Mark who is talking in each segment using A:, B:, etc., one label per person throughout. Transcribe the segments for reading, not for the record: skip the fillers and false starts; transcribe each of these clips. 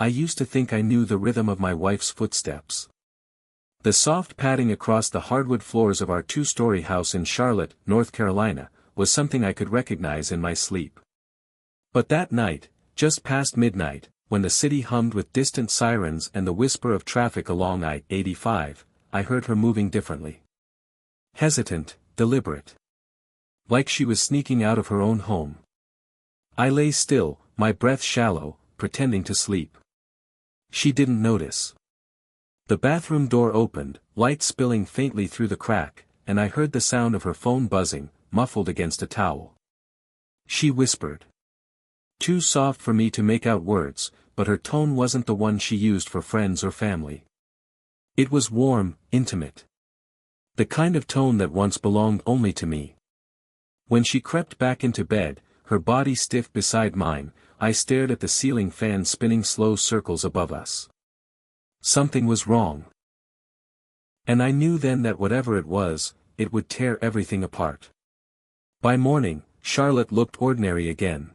A: I used to think I knew the rhythm of my wife's footsteps. The soft padding across the hardwood floors of our two-story house in Charlotte, North Carolina, was something I could recognize in my sleep. But that night, just past midnight, when the city hummed with distant sirens and the whisper of traffic along I-85, I heard her moving differently. Hesitant, deliberate. Like she was sneaking out of her own home. I lay still, my breath shallow, pretending to sleep. She didn't notice. The bathroom door opened, light spilling faintly through the crack, and I heard the sound of her phone buzzing, muffled against a towel. She whispered. Too soft for me to make out words, but her tone wasn't the one she used for friends or family. It was warm, intimate. The kind of tone that once belonged only to me. When she crept back into bed, her body stiff beside mine, I stared at the ceiling fan spinning slow circles above us. Something was wrong. And I knew then that whatever it was, it would tear everything apart. By morning, Charlotte looked ordinary again.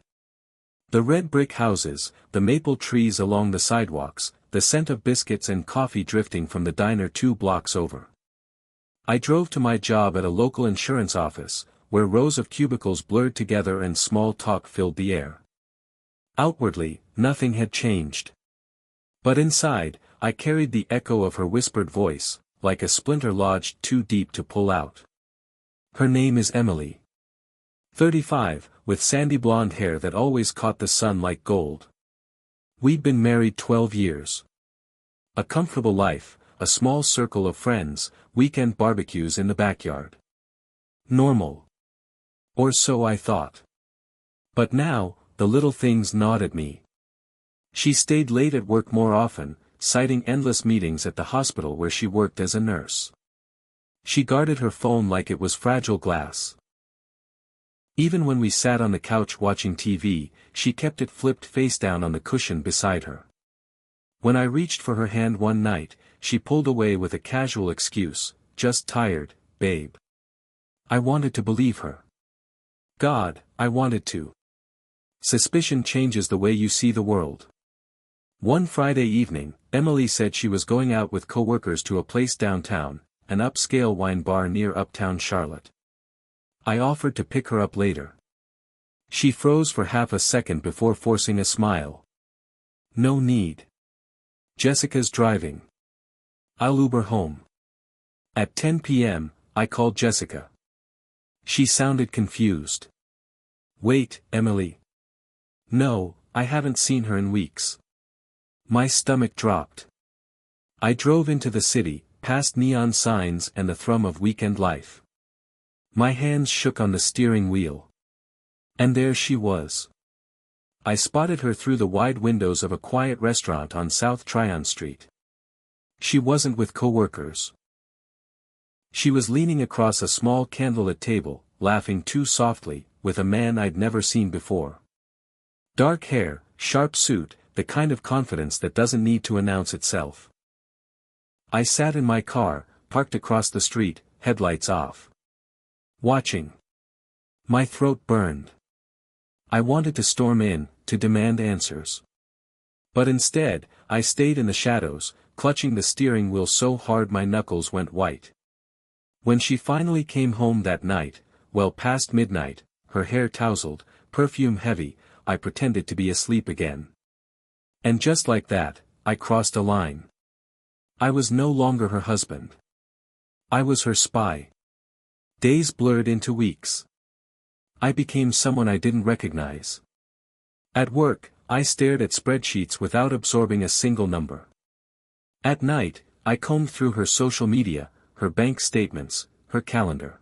A: The red brick houses, the maple trees along the sidewalks, the scent of biscuits and coffee drifting from the diner 2 blocks over. I drove to my job at a local insurance office, where rows of cubicles blurred together and small talk filled the air. Outwardly, nothing had changed. But inside, I carried the echo of her whispered voice, like a splinter lodged too deep to pull out. Her name is Emily. 35, with sandy blonde hair that always caught the sun like gold. We'd been married 12 years. A comfortable life, a small circle of friends, weekend barbecues in the backyard. Normal. Or so I thought. But now, the little things gnawed at me. She stayed late at work more often, citing endless meetings at the hospital where she worked as a nurse. She guarded her phone like it was fragile glass. Even when we sat on the couch watching TV, she kept it flipped face down on the cushion beside her. When I reached for her hand one night, she pulled away with a casual excuse, just tired, babe. I wanted to believe her. God, I wanted to. Suspicion changes the way you see the world. One Friday evening, Emily said she was going out with coworkers to a place downtown, an upscale wine bar near uptown Charlotte. I offered to pick her up later. She froze for half a second before forcing a smile. No need. Jessica's driving. I'll Uber home. At 10 p.m., I called Jessica. She sounded confused. Wait, Emily. No, I haven't seen her in weeks. My stomach dropped. I drove into the city, past neon signs and the thrum of weekend life. My hands shook on the steering wheel. And there she was. I spotted her through the wide windows of a quiet restaurant on South Tryon Street. She wasn't with coworkers. She was leaning across a small candlelit table, laughing too softly, with a man I'd never seen before. Dark hair, sharp suit, the kind of confidence that doesn't need to announce itself. I sat in my car, parked across the street, headlights off. Watching. My throat burned. I wanted to storm in, to demand answers. But instead, I stayed in the shadows, clutching the steering wheel so hard my knuckles went white. When she finally came home that night, well past midnight, her hair tousled, perfume heavy, I pretended to be asleep again. And just like that, I crossed a line. I was no longer her husband. I was her spy. Days blurred into weeks. I became someone I didn't recognize. At work, I stared at spreadsheets without absorbing a single number. At night, I combed through her social media, her bank statements, her calendar.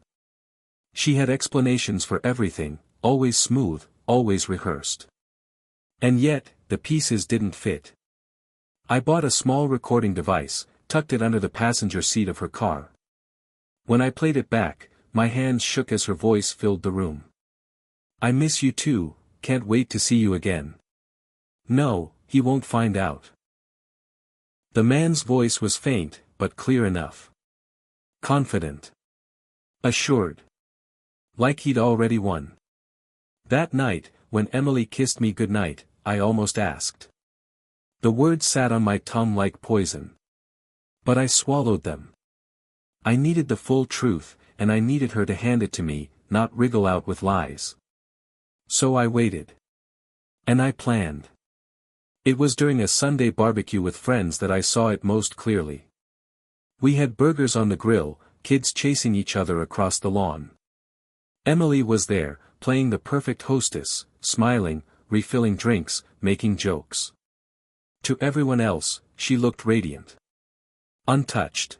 A: She had explanations for everything, always smooth, always rehearsed. And yet, the pieces didn't fit. I bought a small recording device, tucked it under the passenger seat of her car. When I played it back, my hands shook as her voice filled the room. I miss you too, can't wait to see you again. No, he won't find out. The man's voice was faint, but clear enough. Confident. Assured. Like he'd already won. That night, when Emily kissed me goodnight, I almost asked. The words sat on my tongue like poison. But I swallowed them. I needed the full truth, and I needed her to hand it to me, not wriggle out with lies. So I waited. And I planned. It was during a Sunday barbecue with friends that I saw it most clearly. We had burgers on the grill, kids chasing each other across the lawn. Emily was there, playing the perfect hostess, smiling, refilling drinks, making jokes. To everyone else, she looked radiant. Untouched.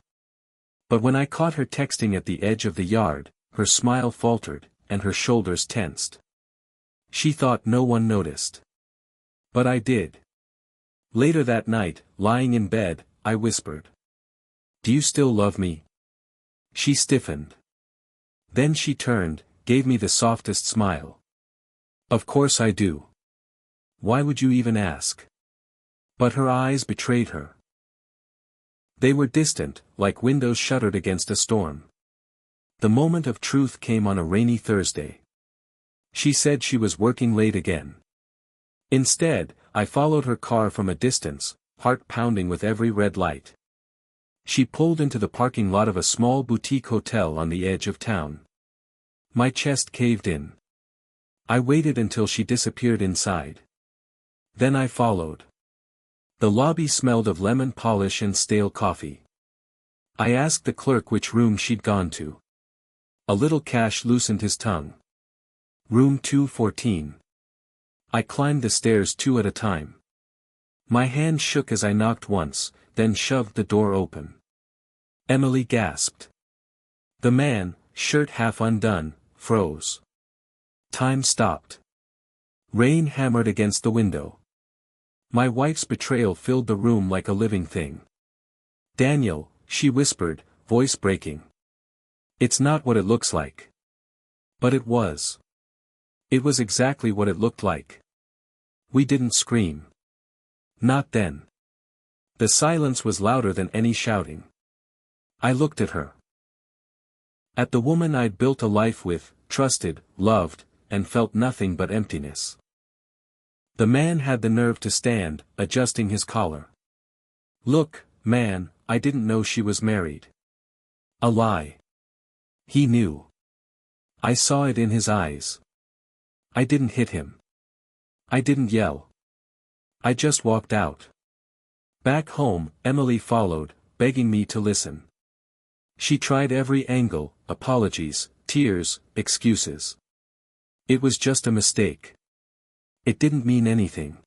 A: But when I caught her texting at the edge of the yard, her smile faltered, and her shoulders tensed. She thought no one noticed. But I did. Later that night, lying in bed, I whispered. "Do you still love me?" She stiffened. Then she turned, gave me the softest smile. "Of course I do. Why would you even ask?" But her eyes betrayed her. They were distant, like windows shuttered against a storm. The moment of truth came on a rainy Thursday. She said she was working late again. Instead, I followed her car from a distance, heart pounding with every red light. She pulled into the parking lot of a small boutique hotel on the edge of town. My chest caved in. I waited until she disappeared inside. Then I followed. The lobby smelled of lemon polish and stale coffee. I asked the clerk which room she'd gone to. A little cash loosened his tongue. "Room 214. I climbed the stairs two at a time. My hand shook as I knocked once, then shoved the door open. Emily gasped. The man, shirt half undone, froze. Time stopped. Rain hammered against the window. My wife's betrayal filled the room like a living thing. "Daniel," she whispered, voice breaking. "It's not what it looks like." But it was. It was exactly what it looked like. We didn't scream. Not then. The silence was louder than any shouting. I looked at her. At the woman I'd built a life with, trusted, loved, and felt nothing but emptiness. The man had the nerve to stand, adjusting his collar. "Look, man, I didn't know she was married." A lie. He knew. I saw it in his eyes. I didn't hit him. I didn't yell. I just walked out. Back home, Emily followed, begging me to listen. She tried every angle, apologies, tears, excuses. It was just a mistake. It didn't mean anything.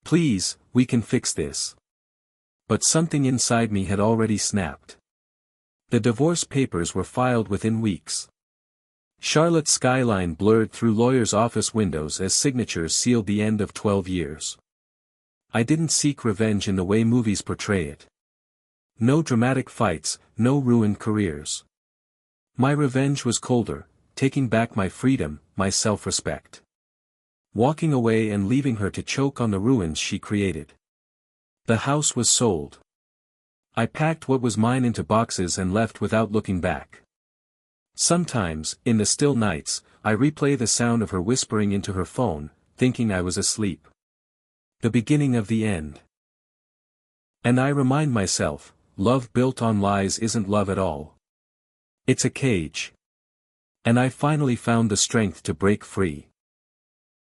A: "Please, we can fix this." But something inside me had already snapped. The divorce papers were filed within weeks. Charlotte's skyline blurred through lawyers' office windows as signatures sealed the end of 12 years. I didn't seek revenge in the way movies portray it. No dramatic fights, no ruined careers. My revenge was colder, taking back my freedom, my self-respect. Walking away and leaving her to choke on the ruins she created. The house was sold. I packed what was mine into boxes and left without looking back. Sometimes, in the still nights, I replay the sound of her whispering into her phone, thinking I was asleep. The beginning of the end. And I remind myself, love built on lies isn't love at all. It's a cage. And I finally found the strength to break free.